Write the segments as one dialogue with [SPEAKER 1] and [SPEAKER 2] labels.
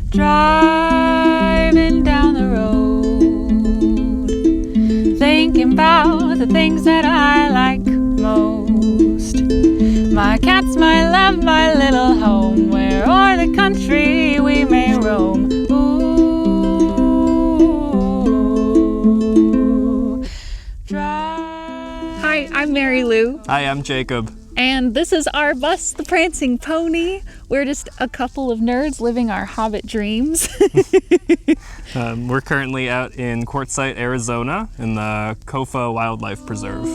[SPEAKER 1] Driving down the road, thinking about the things that I like most. My cats, my love, my little home, where o'er the country we may roam. Ooh, Hi, I'm Mary Lou.
[SPEAKER 2] Hi, I'm Jacob.
[SPEAKER 1] And this is our bus, the Prancing Pony. We're just a couple of nerds living our Hobbit dreams.
[SPEAKER 2] We're currently out in Quartzsite, Arizona, in the Kofa Wildlife Preserve.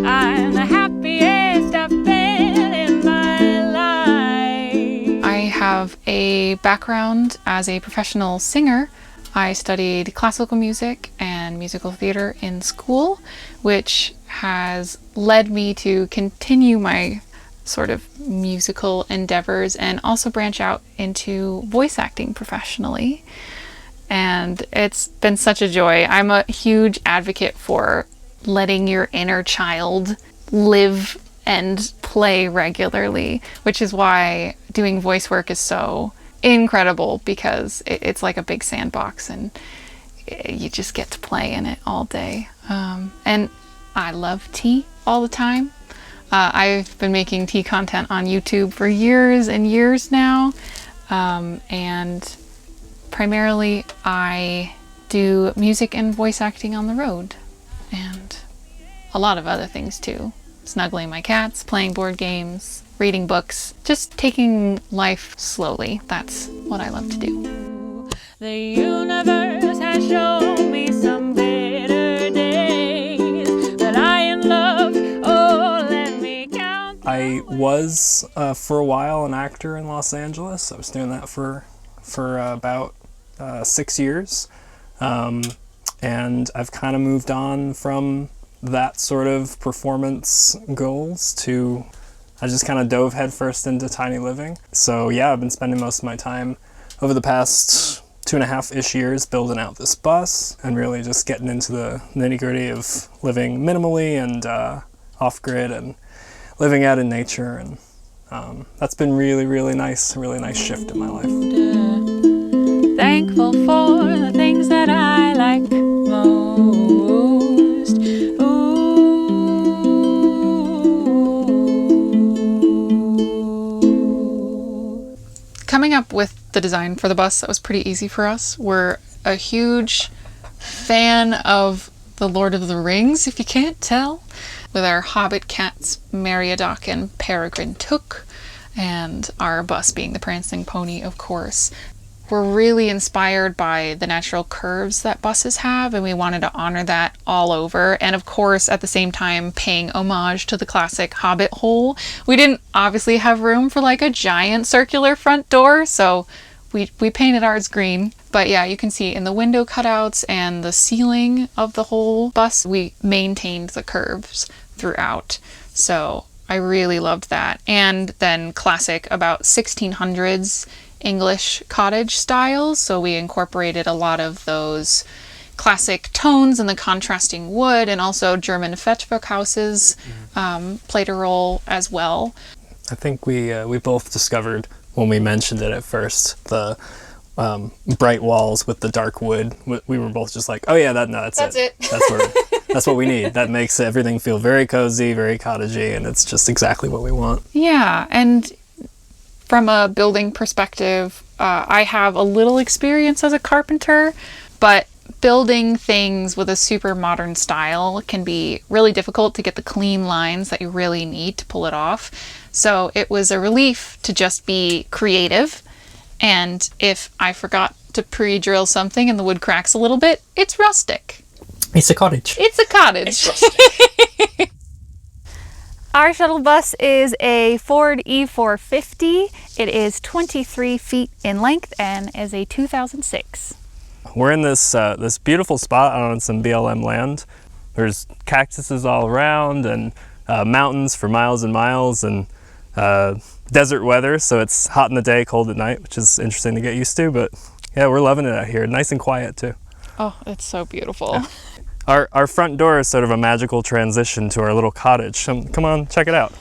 [SPEAKER 1] I'm the happiest I've been in my life. I have a background as a professional singer. I studied classical music and musical theater in school, which has led me to continue my sort of musical endeavors and also branch out into voice acting professionally. And it's been such a joy. I'm a huge advocate for letting your inner child live and play regularly, which is why doing voice work is so incredible, because it's like a big sandbox and you just get to play in it all day. And I love tea all the time. I've been making tea content on YouTube for years and years now. And primarily I do music and voice acting on the road, and a lot of other things too. Snuggling my cats, playing board games, reading books, just taking life slowly. That's what I love to do. The universe has shown me some better days, but I am love. Oh, let me count.
[SPEAKER 2] I was, for a while, an actor in Los Angeles. I was doing that for about 6 years. And I've kind of moved on from that sort of performance goals to, I just kind of dove headfirst into tiny living. So yeah, I've been spending most of my time over the past 2.5-ish years building out this bus and really just getting into the nitty-gritty of living minimally and off-grid and living out in nature. And that's been really nice, a really nice shift in my life.
[SPEAKER 1] Thankful for the things that I like most. Ooh. Coming up with the design for the bus, that was pretty easy for us. We're a huge fan of The Lord of the Rings, if you can't tell, with our Hobbit cats, Meriadoc and Peregrine Took, and our bus being the Prancing Pony, of course. We're really inspired by the natural curves that buses have, and we wanted to honor that all over. And of course, at the same time, paying homage to the classic Hobbit hole. We didn't obviously have room for like a giant circular front door, so we painted ours green. But yeah, you can see in the window cutouts and the ceiling of the whole bus, we maintained the curves throughout. So I really loved that. And then classic about 1600s English cottage styles, so we incorporated a lot of those classic tones and the contrasting wood, and also German Fetchwerk houses played a role as well.
[SPEAKER 2] I think we both discovered when we mentioned it at first, the bright walls with the dark wood. We were both just like, oh yeah, that's it. That's what we need. That makes everything feel very cozy, very cottagey, and it's just exactly what we want.
[SPEAKER 1] Yeah, and from a building perspective, I have a little experience as a carpenter, but building things with a super modern style can be really difficult to get the clean lines that you really need to pull it off. So it was a relief to just be creative. And if I forgot to pre-drill something and the wood cracks a little bit, it's rustic.
[SPEAKER 2] It's a cottage.
[SPEAKER 1] It's a cottage.
[SPEAKER 2] It's rustic.
[SPEAKER 1] Our shuttle bus is a Ford E450. It is 23 feet in length and is a 2006.
[SPEAKER 2] we're in this this beautiful spot on some BLM land. There's cactuses all around and mountains for miles and miles, and desert weather, so it's hot in the day, cold at night, which is interesting to get used to, but yeah, we're loving it out here. Nice and quiet too.
[SPEAKER 1] Oh, it's so beautiful.
[SPEAKER 2] Yeah. Our front door is sort of a magical transition to our little cottage. Come on, check it out.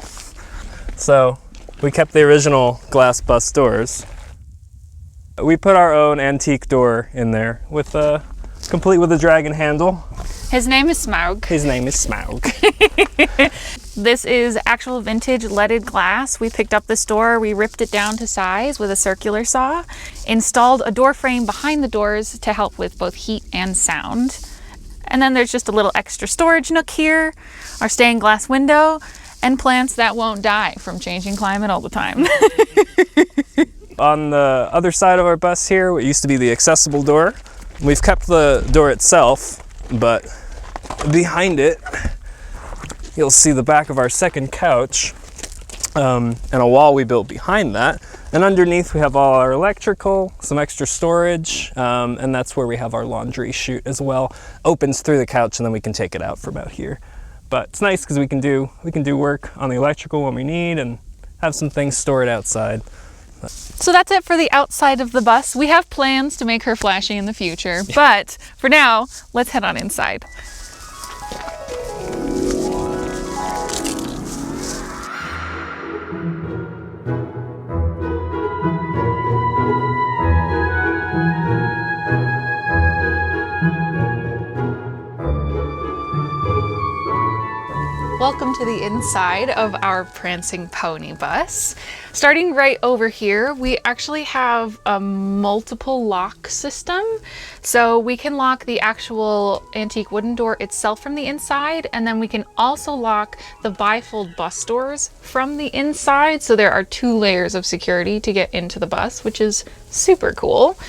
[SPEAKER 2] So we kept the original glass bus doors. We put our own antique door in there with complete with a dragon handle.
[SPEAKER 1] His name is Smaug.
[SPEAKER 2] His name is Smaug.
[SPEAKER 1] This is actual vintage leaded glass. We picked up this door, we ripped it down to size with a circular saw, installed a door frame behind the doors to help with both heat and sound. And then there's just a little extra storage nook here, our stained glass window, and plants that won't die from changing climate all the time.
[SPEAKER 2] On the other side of our bus here, what used to be the accessible door, we've kept the door itself, but behind it, you'll see the back of our second couch and a wall we built behind that. And underneath we have all our electrical, some extra storage, and that's where we have our laundry chute as well. Opens through the couch and then we can take it out from out here. But it's nice because we can do work on the electrical when we need and have some things stored outside.
[SPEAKER 1] So that's it for the outside of the bus. We have plans to make her flashy in the future, but for now, let's head on inside. Welcome to the inside of our prancing pony bus. Starting right over here, we actually have a multiple lock system. So we can lock the actual antique wooden door itself from the inside, and then we can also lock the bifold bus doors from the inside. So there are 2 layers of security to get into the bus, which is super cool.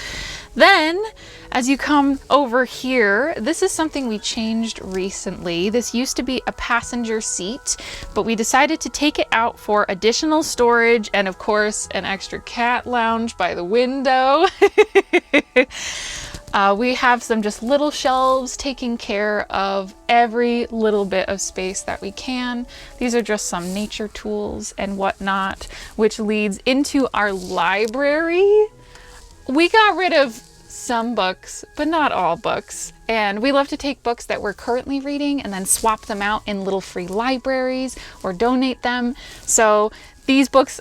[SPEAKER 1] Then, as you come over here, this is something we changed recently. This used to be a passenger seat, but we decided to take it out for additional storage and, of course, an extra cat lounge by the window. We have some just little shelves taking care of every little bit of space that we can. These are just some nature tools and whatnot, which leads into our library. We got rid of some books, but not all books. And we love to take books that we're currently reading and then swap them out in little free libraries or donate them. So these books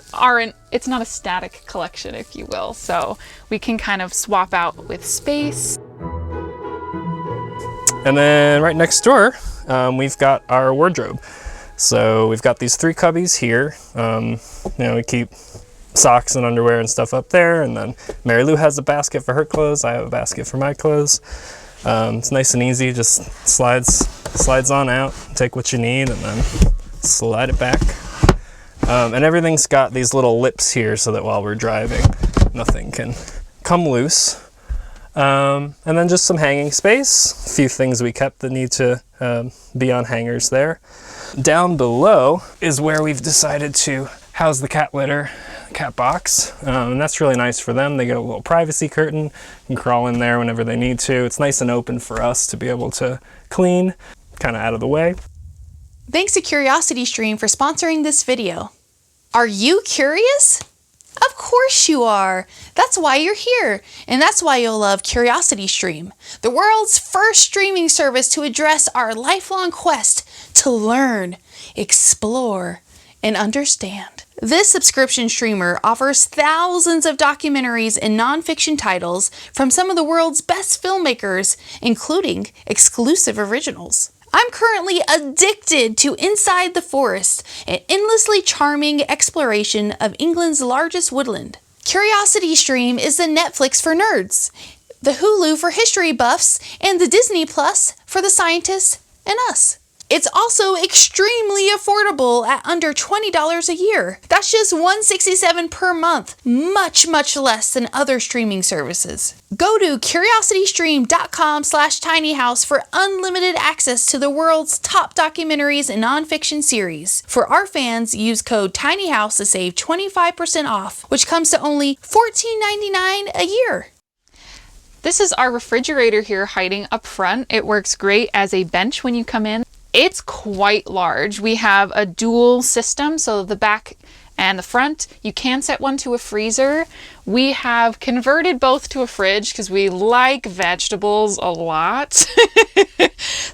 [SPEAKER 1] it's not a static collection, if you will. So we can kind of swap out with space.
[SPEAKER 2] And then right next door, we've got our wardrobe. So we've got these 3 cubbies here. We keep socks and underwear and stuff up there, and then Mary Lou has a basket for her clothes. I have a basket for my clothes. It's nice and easy, just slides on out, take what you need and then slide it back. And everything's got these little lips here so that while we're driving nothing can come loose. And then just some hanging space, a few things we kept that need to be on hangers there. Down below is where we've decided to house the cat litter, cat box, and that's really nice for them. They get a little privacy curtain and crawl in there whenever they need to. It's nice and open for us to be able to clean, kind of out of the way.
[SPEAKER 3] Thanks to CuriosityStream for sponsoring this video. Are you curious? Of course you are. That's why you're here, and that's why you'll love CuriosityStream, the world's first streaming service to address our lifelong quest to learn, explore, and understand. This subscription streamer offers thousands of documentaries and nonfiction titles from some of the world's best filmmakers, including exclusive originals. I'm currently addicted to Inside the Forest, an endlessly charming exploration of England's largest woodland. CuriosityStream is the Netflix for nerds, the Hulu for history buffs, and the Disney Plus for the scientists and us. It's also extremely affordable at under $20 a year. That's just $167 per month, much less than other streaming services. Go to curiositystream.com/tinyhouse for unlimited access to the world's top documentaries and nonfiction series. For our fans, use code TINYHOUSE to save 25% off, which comes to only $14.99 a year.
[SPEAKER 1] This is our refrigerator here hiding up front. It works great as a bench when you come in. It's quite large. We have a dual system, so the back and the front, you can set one to a freezer. We have converted both to a fridge because we like vegetables a lot.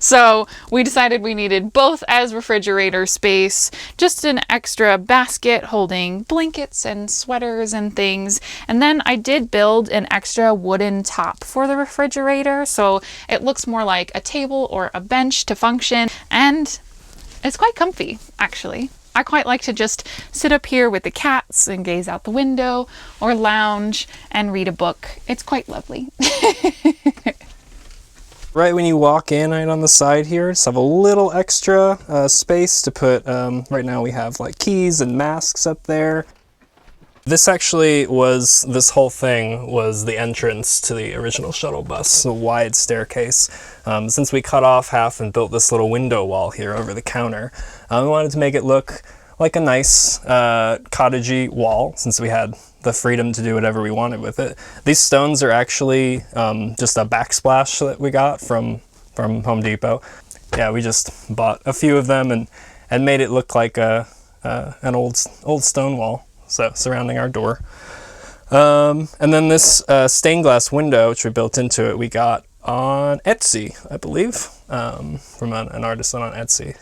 [SPEAKER 1] So we decided we needed both as refrigerator space, just an extra basket holding blankets and sweaters and things. And then I did build an extra wooden top for the refrigerator, so it looks more like a table or a bench to function, and it's quite comfy, actually. I quite like to just sit up here with the cats and gaze out the window, or lounge and read a book. It's quite lovely.
[SPEAKER 2] Right when you walk in, right on the side here, just have a little extra space to put, right now we have like keys and masks up there. This whole thing was the entrance to the original shuttle bus, a wide staircase. Since we cut off half and built this little window wall here over the counter, we wanted to make it look like a nice cottagey wall, since we had the freedom to do whatever we wanted with it. These stones are actually just a backsplash that we got from Home Depot. Yeah, we just bought a few of them and made it look like an old stone wall, so surrounding our door. And then this stained glass window, which we built into it, we got on Etsy, I believe, from an artisan on Etsy.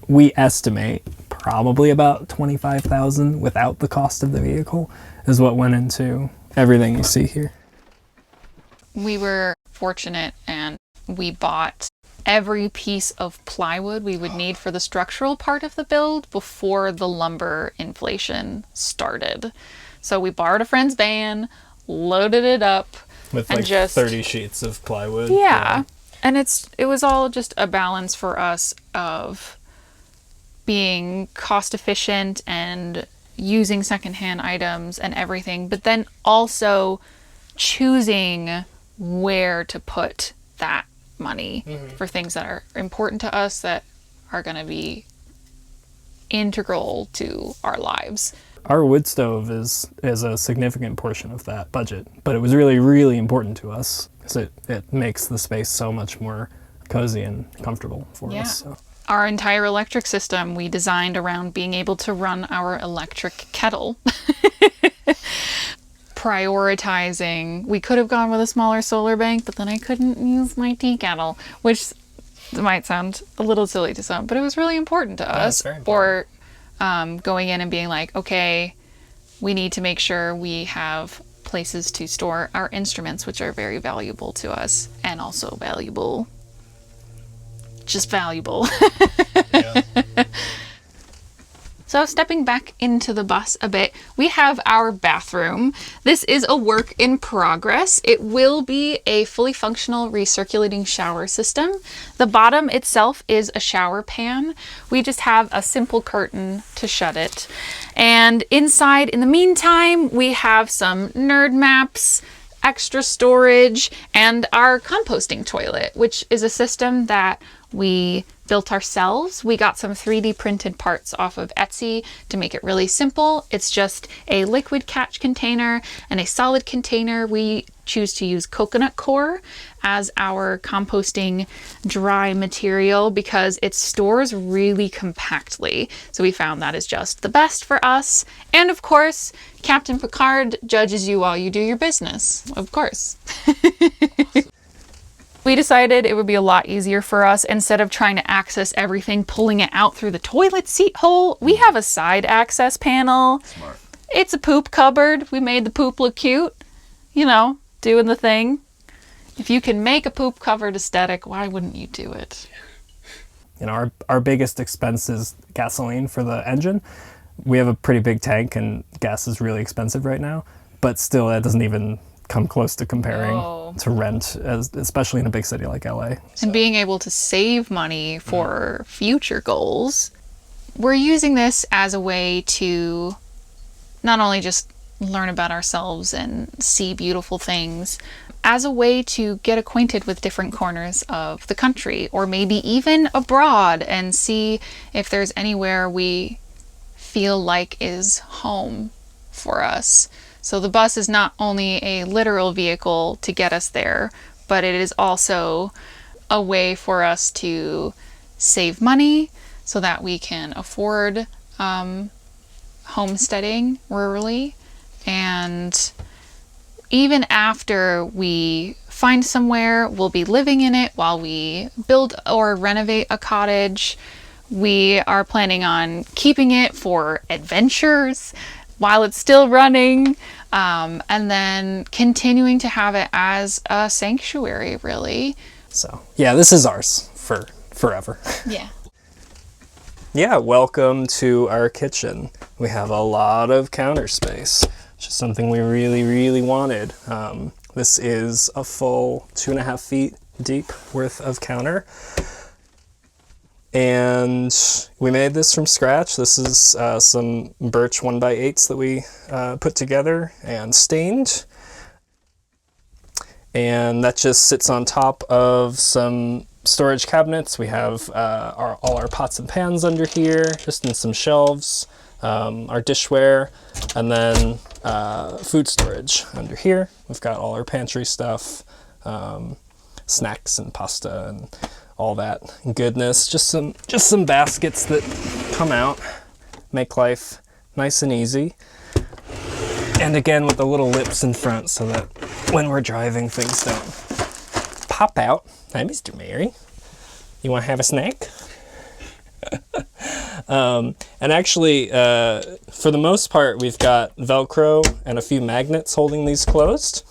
[SPEAKER 2] We estimate probably about $25,000 without the cost of the vehicle is what went into everything you see here.
[SPEAKER 1] We were fortunate and we bought every piece of plywood we would need for the structural part of the build before the lumber inflation started. So we borrowed a friend's van, loaded it up
[SPEAKER 2] with
[SPEAKER 1] and
[SPEAKER 2] like
[SPEAKER 1] just
[SPEAKER 2] 30 sheets of plywood.
[SPEAKER 1] Yeah. And it was all just a balance for us of being cost efficient and using secondhand items and everything, but then also choosing where to put that money for things that are important to us, that are going to be integral to our lives.
[SPEAKER 2] Our wood stove is a significant portion of that budget, but it was really, really important to us because it makes the space so much more cozy and comfortable for us. So.
[SPEAKER 1] Our entire electric system we designed around being able to run our electric kettle. Prioritizing, we could have gone with a smaller solar bank, but then I couldn't use my tea kettle, which might sound a little silly to some, but it was really important to us.
[SPEAKER 2] Very important.
[SPEAKER 1] Or going in and being like, okay, we need to make sure we have places to store our instruments, which are very valuable to us, and also valuable. Just valuable.
[SPEAKER 2] Yeah.
[SPEAKER 1] So stepping back into the bus a bit, we have our bathroom. This is a work in progress. It will be a fully functional recirculating shower system. The bottom itself is a shower pan. We just have a simple curtain to shut it. And inside, in the meantime, we have some nerd maps, extra storage, and our composting toilet, which is a system that we built ourselves. We got some 3D printed parts off of Etsy to make it really simple. It's just a liquid catch container and a solid container. We choose to use coconut coir as our composting dry material because it stores really compactly. So we found that is just the best for us. And of course, Captain Picard judges you while you do your business, of course. We decided it would be a lot easier for us, instead of trying to access everything, pulling it out through the toilet seat hole, we have a side access panel.
[SPEAKER 2] Smart.
[SPEAKER 1] It's a poop cupboard. We made the poop look cute, you know, doing the thing. If you can make a poop cupboard aesthetic, why wouldn't you do it?
[SPEAKER 2] You know, our biggest expense is gasoline for the engine. We have a pretty big tank and gas is really expensive right now, but still that doesn't even come close to comparing to rent, especially in a big city like LA. So.
[SPEAKER 1] And being able to save money for future goals. We're using this as a way to not only just learn about ourselves and see beautiful things, as a way to get acquainted with different corners of the country, or maybe even abroad, and see if there's anywhere we feel like is home for us. So the bus is not only a literal vehicle to get us there, but it is also a way for us to save money so that we can afford homesteading rurally. And even after we find somewhere, we'll be living in it while we build or renovate a cottage. We are planning on keeping it for adventures while it's still running, and then continuing to have it as a sanctuary, really.
[SPEAKER 2] So yeah, this is ours for forever.
[SPEAKER 1] Yeah.
[SPEAKER 2] Yeah, welcome to our kitchen. We have a lot of counter space, which is something we really wanted. This is a full 2.5 feet deep worth of counter. And we made this from scratch. This is some birch 1x8s that we put together and stained. And that just sits on top of some storage cabinets. We have all our pots and pans under here, just in some shelves, our dishware, and then food storage under here. We've got all our pantry stuff, snacks and pasta and all that goodness. Just some baskets that come out, make life nice and easy. And again, with the little lips in front so that when we're driving, things don't pop out. Hi, Mr. Mary. You want to have a snack? And actually, for the most part, we've got Velcro and a few magnets holding these closed.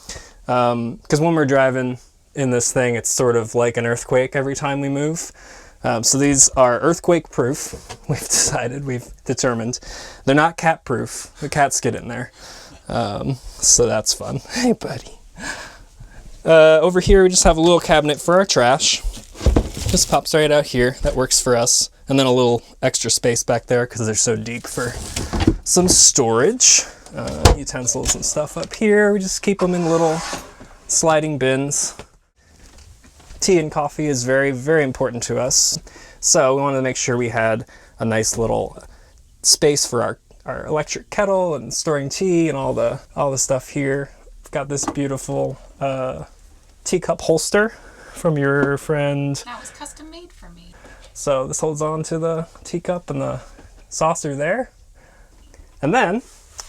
[SPEAKER 2] Because when we're driving in this thing, it's sort of like an earthquake every time we move. So these are earthquake proof. We've determined. They're not cat proof. The cats get in there. So that's fun. Hey, buddy. Over here, we just have a little cabinet for our trash. Just pops right out here. That works for us. And then a little extra space back there because they're so deep for some storage. Utensils and stuff up here. We just keep them in little sliding bins. Tea and coffee is very important to us. So we wanted to make sure we had a nice little space for our electric kettle and storing tea and all the stuff here. We've got this beautiful teacup holster from your friend.
[SPEAKER 1] That was custom made for me.
[SPEAKER 2] So this holds on to the teacup and the saucer there. And then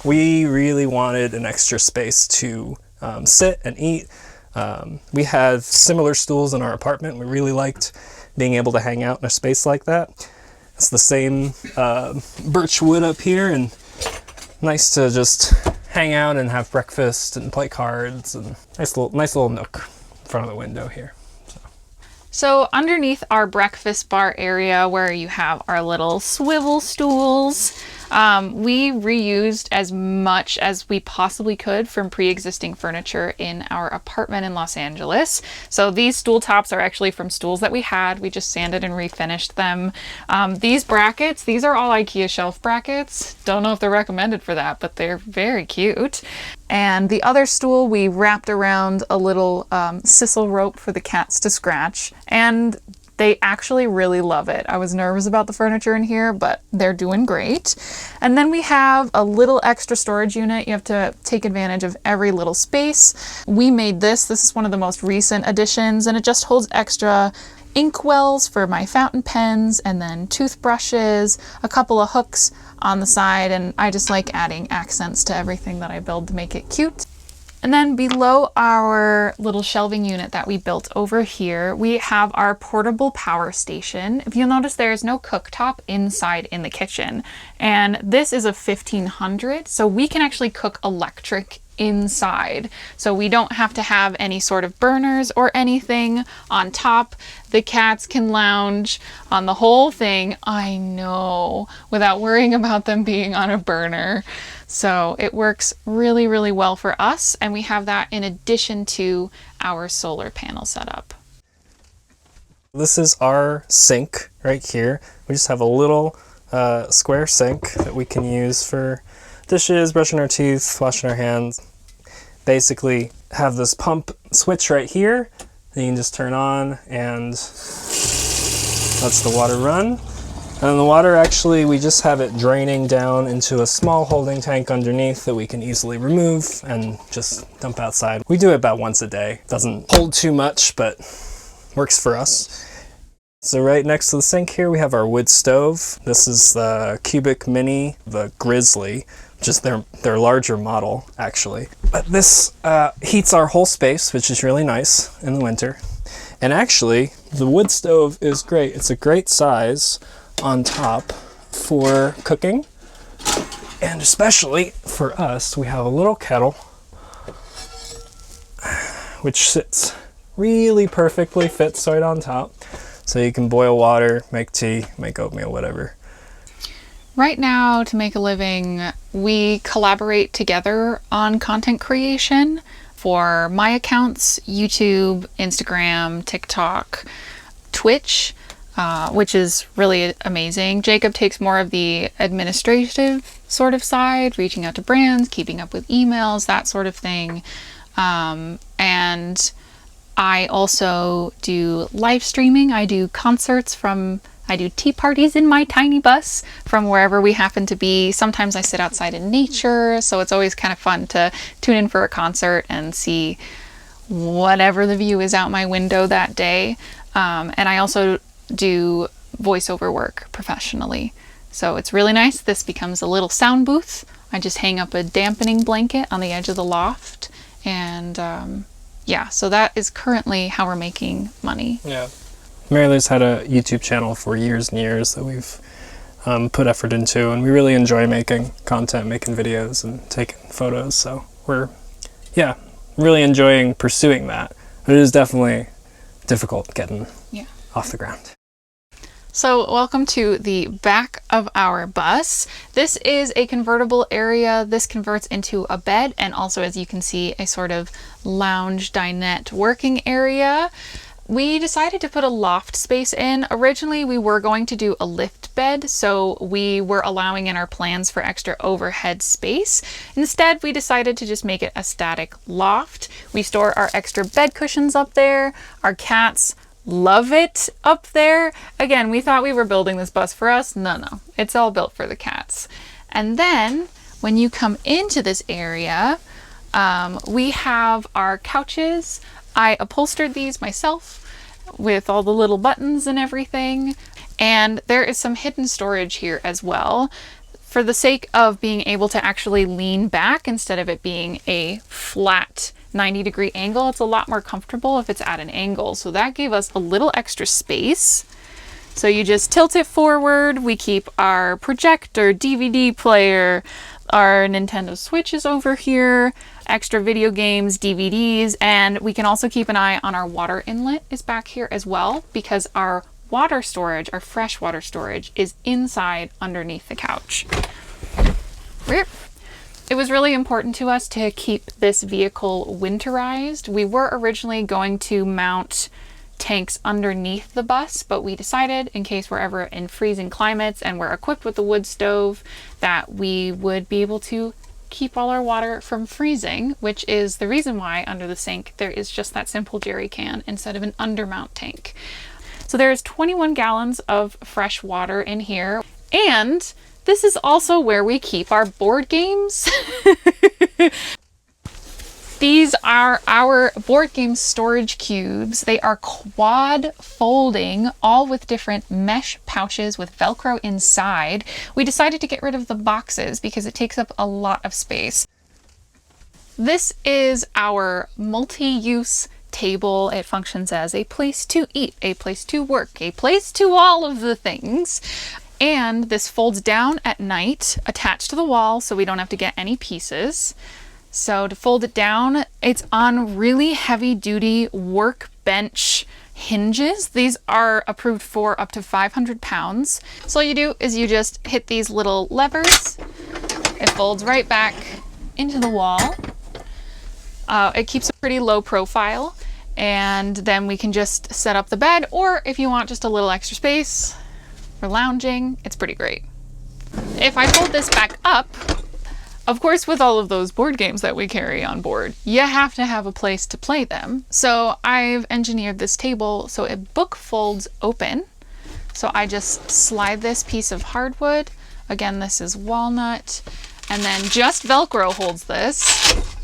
[SPEAKER 2] we really wanted an extra space to sit and eat. We have similar stools in our apartment. We really liked being able to hang out in a space like that. It's the same birch wood up here, and nice to just hang out and have breakfast and play cards, and nice little nook in front of the window here.
[SPEAKER 1] So underneath our breakfast bar area where you have our little swivel stools, we reused as much as we possibly could from pre-existing furniture in our apartment in Los Angeles. So these stool tops are actually from stools that we had. We just sanded and refinished them. These brackets, these are all IKEA shelf brackets. Don't know if they're recommended for that, but they're very cute. And the other stool we wrapped around a little sisal rope for the cats to scratch, and they actually really love it. I was nervous about the furniture in here, but they're doing great. And then we have a little extra storage unit. You have to take advantage of every little space. We made this. This is one of the most recent additions, and it just holds extra ink wells for my fountain pens, and then toothbrushes, a couple of hooks on the side, and I just like adding accents to everything that I build to make it cute. And then below our little shelving unit that we built over here, we have our portable power station. If you'll notice, there is no cooktop inside in the kitchen. And this is a 1500, so we can actually cook electric inside. So we don't have to have any sort of burners or anything on top. The cats can lounge on the whole thing, I know, without worrying about them being on a burner. So it works really well for us, and we have that in addition to our solar panel setup.
[SPEAKER 2] This is our sink right here. We just have a little square sink that we can use for dishes, brushing our teeth, washing our hands. Basically have this pump switch right here that you can just turn on and lets the water run. And the water, actually, we just have it draining down into a small holding tank underneath that we can easily remove and just dump outside. We do it about once a day. Doesn't hold too much, but works for us. So right next to the sink here, we have our wood stove. This is the Cubic Mini, the Grizzly, which is their larger model, actually. But this heats our whole space, which is really nice in the winter. And actually, the wood stove is great. It's a great size on top for cooking. And especially for us, we have a little kettle, which sits really perfectly, fits right on top. So you can boil water, make tea, make oatmeal, whatever.
[SPEAKER 1] Right now, to make a living, we collaborate together on content creation for my accounts, YouTube, Instagram, TikTok, Twitch, which is really amazing. Jacob takes more of the administrative sort of side, reaching out to brands, keeping up with emails, that sort of thing. And I also do live streaming. I do concerts I do tea parties in my tiny bus from wherever we happen to be. Sometimes I sit outside in nature, so it's always kind of fun to tune in for a concert and see whatever the view is out my window that day. And I also do voiceover work professionally. So it's really nice. This becomes a little sound booth. I just hang up a dampening blanket on the edge of the loft. And yeah, so that is currently how we're making money.
[SPEAKER 2] Yeah. Mary Lou's had a YouTube channel for years and years that we've put effort into, and we really enjoy making content, making videos and taking photos. So we're, yeah, really enjoying pursuing that. But it is definitely difficult getting off the ground.
[SPEAKER 1] So welcome to the back of our bus. This is a convertible area. This converts into a bed and also, as you can see, a sort of lounge dinette working area. We decided to put a loft space in. Originally, we were going to do a lift bed, so we were allowing in our plans for extra overhead space. Instead, we decided to just make it a static loft. We store our extra bed cushions up there. Our cats love it up there. Again, we thought we were building this bus for us. No, it's all built for the cats. And then when you come into this area, we have our couches. I upholstered these myself with all the little buttons and everything. And there is some hidden storage here as well, for the sake of being able to actually lean back instead of it being a flat 90-degree angle. It's a lot more comfortable if it's at an angle. So that gave us a little extra space. So you just tilt it forward. We keep our projector, DVD player, our Nintendo Switch is over here, extra video games, DVDs, and we can also keep an eye on our water inlet is back here as well, because our water storage, our fresh water storage, is inside underneath the couch. It was really important to us to keep this vehicle winterized. We were originally going to mount tanks underneath the bus, but we decided, in case we're ever in freezing climates and we're equipped with the wood stove, that we would be able to keep all our water from freezing, which is the reason why under the sink there is just that simple jerry can instead of an undermount tank. So there's 21 gallons of fresh water in here, and this is also where we keep our board games. These are our board game storage cubes. They are quad folding, all with different mesh pouches with Velcro inside. We decided to get rid of the boxes because it takes up a lot of space. This is our multi-use table. It functions as a place to eat, a place to work, a place to all of the things. And this folds down at night, attached to the wall, so we don't have to get any pieces. So to fold it down, it's on really heavy duty workbench hinges. These are approved for up to 500 pounds. So all you do is you just hit these little levers. It folds right back into the wall. It keeps a pretty low profile, and then we can just set up the bed, or if you want just a little extra space for lounging, it's pretty great. If I fold this back up, of course, with all of those board games that we carry on board, you have to have a place to play them. So I've engineered this table so it book folds open. So I just slide this piece of hardwood. Again, this is walnut. And then just Velcro holds this.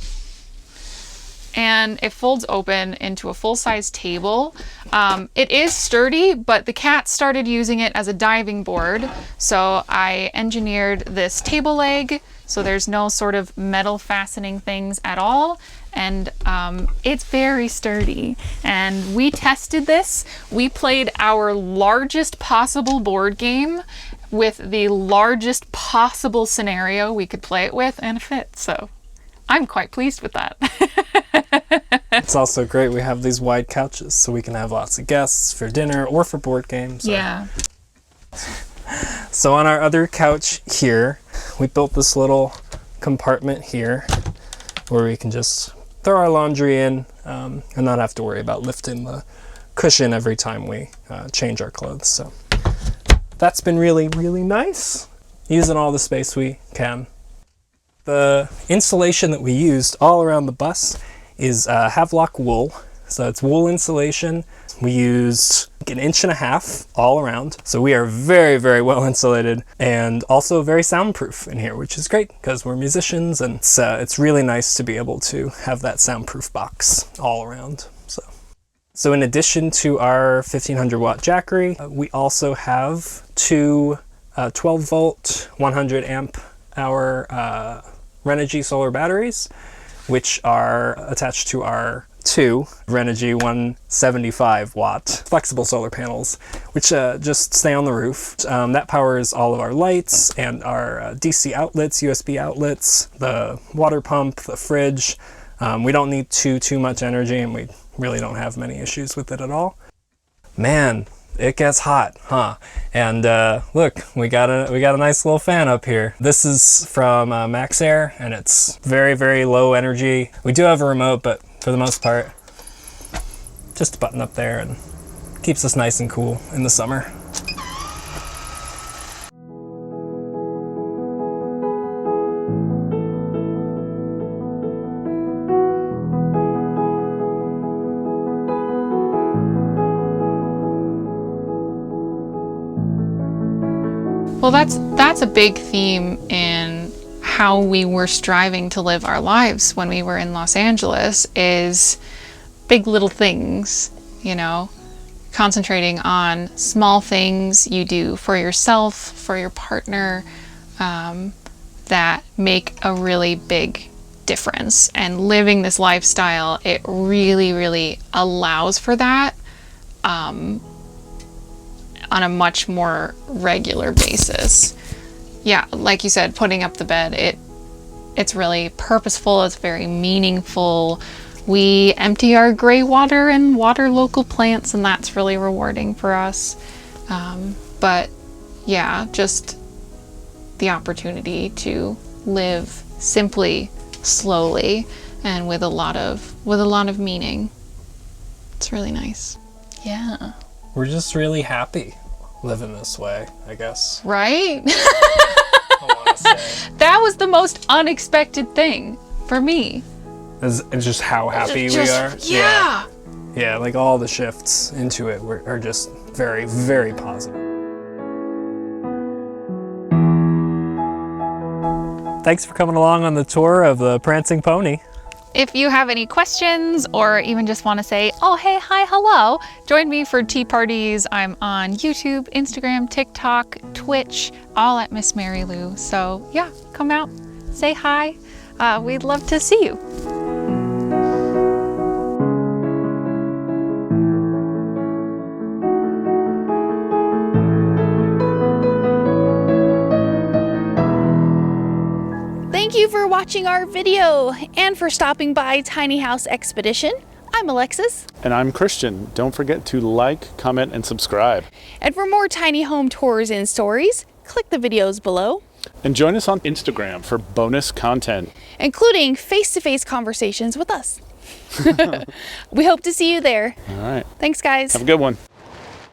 [SPEAKER 1] And it folds open into a full-size table. It is sturdy, but the cat started using it as a diving board. So I engineered this table leg, so there's no sort of metal fastening things at all. And it's very sturdy. And we tested this. We played our largest possible board game with the largest possible scenario we could play it with, and it fit. So I'm quite pleased with that.
[SPEAKER 2] It's also great we have these wide couches so we can have lots of guests for dinner or for board games.
[SPEAKER 1] Yeah.
[SPEAKER 2] So on our other couch here, we built this little compartment here where we can just throw our laundry in and not have to worry about lifting the cushion every time we change our clothes. So that's been really, really nice, using all the space we can. The insulation that we used all around the bus is Havelock wool. So it's wool insulation. We used like 1.5 inches all around. So we are very, very well insulated and also very soundproof in here, which is great because we're musicians, and it's really nice to be able to have that soundproof box all around. So in addition to our 1500 watt Jackery, we also have two 12 volt, 100 amp hour Renogy solar batteries, which are attached to our two Renogy 175 watt flexible solar panels, which just stay on the roof. That powers all of our lights and our DC outlets, USB outlets, the water pump, the fridge. We don't need too much energy, and we really don't have many issues with it at all. Man, it gets hot, huh? And look, we got a nice little fan up here. This is from Max Air, and it's very, very low energy. We do have a remote, but for the most part, just a button up there, and keeps us nice and cool in the summer.
[SPEAKER 1] Well, that's a big theme in how we were striving to live our lives when we were in Los Angeles, is big little things, you know, concentrating on small things you do for yourself, for your partner, that make a really big difference. And living this lifestyle, it really, really allows for that on a much more regular basis. Yeah, like you said, putting up the bed, it's really purposeful, it's very meaningful. We empty our gray water and water local plants, and that's really rewarding for us. But yeah, just the opportunity to live simply, slowly, and with a lot of meaning. It's really nice. Yeah.
[SPEAKER 2] We're just really happy living this way, I guess.
[SPEAKER 1] Right?
[SPEAKER 2] I want to say.
[SPEAKER 1] That was the most unexpected thing for me.
[SPEAKER 2] It's just how happy we are.
[SPEAKER 1] Yeah.
[SPEAKER 2] Yeah, like all the shifts into it are just very, very positive. Thanks for coming along on the tour of the Prancing Pony.
[SPEAKER 1] If you have any questions or even just want to say, oh, hey, hi, hello, join me for tea parties. I'm on YouTube, Instagram, TikTok, Twitch, all at Miss Mary Lou. So yeah, come out, say hi. We'd love to see you.
[SPEAKER 3] Thank you for watching our video and for stopping by Tiny House Expedition. I'm Alexis.
[SPEAKER 4] And I'm Christian. Don't forget to like, comment, and subscribe.
[SPEAKER 3] And for more tiny home tours and stories, click the videos below.
[SPEAKER 4] And join us on Instagram for bonus content,
[SPEAKER 3] including face-to-face conversations with us. We hope to see you there.
[SPEAKER 4] All right.
[SPEAKER 3] Thanks, guys.
[SPEAKER 4] Have a good one.